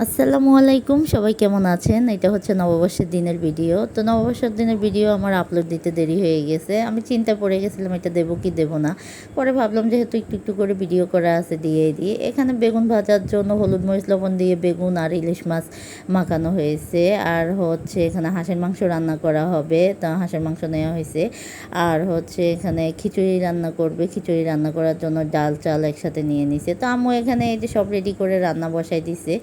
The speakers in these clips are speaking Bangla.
আসসালামু আলাইকুম, সবাই কেমন আছেন? এটা হচ্ছে নববর্ষের দিনের ভিডিও। তো নববর্ষের দিনের ভিডিও আমার আপলোড দিতে দেরি হয়ে গেছে। আমি চিন্তায় পড়ে গেছিলাম এটা দেবো কি দেবো না। পরে ভাবলাম যেহেতু একটু একটু করে ভিডিও করা আছে দিয়েই দিই। এখানে বেগুন ভাজার জন্য হলুদ মরিচ লবণ দিয়ে বেগুন আর ইলিশ মাছ মাখানো হয়েছে। আর হচ্ছে এখানে হাঁসের মাংস রান্না করা হবে। তা হাঁসের মাংস নেওয়া হয়েছে। আর হচ্ছে এখানে খিচুড়ি রান্না করবে। খিচুড়ি রান্না করার জন্য ডাল চাল একসাথে নিয়ে নিছে। তো আম্মু এখানে এই যে সব রেডি করে রান্না বসাই দিছে।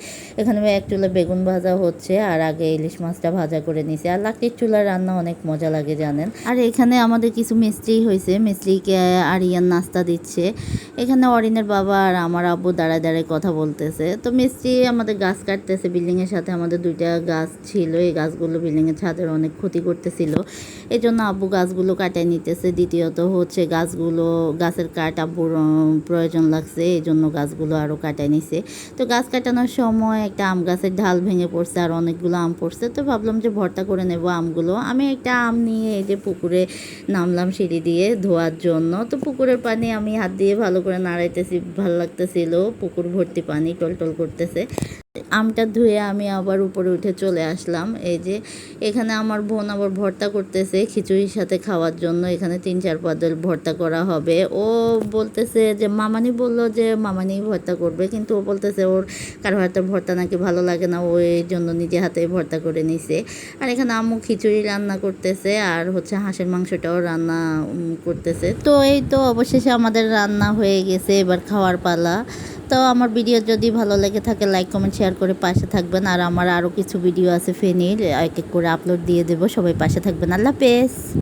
এখানে এক চুলা বেগুন ভাজা হচ্ছে আর আগে ইলিশ মাছটা ভাজা করে নিছে। আর লাকড়ির চুলার রান্না অনেক মজা লাগে জানেন। আর এখানে আমাদের কিছু মিস্ত্রি হয়েছে, মিস্ত্রিকে আরিয়ান নাস্তা দিচ্ছে। এখানে অরিনের বাবা আর আমার আব্বু দাঁড়ায় দাঁড়ায় কথা বলতেছে। তো মিস্ত্রি আমাদের গাছ কাটতেছে, বিল্ডিংয়ের সাথে আমাদের দুইটা গাছ ছিল, এই গাছগুলো বিল্ডিংয়ের ছাদের অনেক ক্ষতি করতেছিল। এই জন্য আব্বু গাছগুলো কাটাই নিতেছে। দ্বিতীয়ত হচ্ছে গাছের কাঠ আব্বুর প্রয়োজন লাগছে, এই জন্য গাছগুলো আরও কাটাই নিছে। তো গাছ কাটানোর সময় একটা আম গাছের ঢাল ভেঙে পড়ছে আর অনেকগুলো আম পড়ছে। তো ভাবলাম যে ভর্তা করে নেব আমগুলো। আমি একটা আম নিয়ে এই যে পুকুরে নামলাম সিঁড়ি দিয়ে ধোয়ার জন্য। তো পুকুরের পানি আমি হাত দিয়ে ভালো করে নাড়াইতেছি, ভালো লাগতেছিল। পুকুর ভর্তি পানি টলটল করতেছে। আমটা ধুয়ে আমি আবার উপরে উঠে চলে আসলাম। এই যে এখানে আমার বোন আবার ভর্তা করতেছে খিচুড়ির সাথে খাওয়ার জন্য। এখানে 3-4 পাতাল ভর্তা করা হবে। ও বলতেছে যে মামানি বলল যে মামানি ভর্তা করবে, কিন্তু ও বলতেছে ওর কারো হাতের ভর্তা নাকি ভালো লাগে না, ও এই জন্য নিজে হাতে ভর্তা করে নিছে। আর এখানে আম্মু খিচুড়ি রান্না করতেছে আর হচ্ছে হাঁসের মাংসটাও রান্না করতেছে। তো এই তো অবশেষে আমাদের রান্না হয়ে গেছে, এবার খাওয়ার পালা। তো আমার ভিডিও যদি ভালো লেগে থাকে লাইক কমেন্ট শেয়ার করে পাশে থাকবেন। আর আমার আরও কিছু ভিডিও আছে ফেনীর, এক এক করে আপলোড দিয়ে দেবো। সবাই পাশে থাকবেন। আল্লাহ হাফেজ।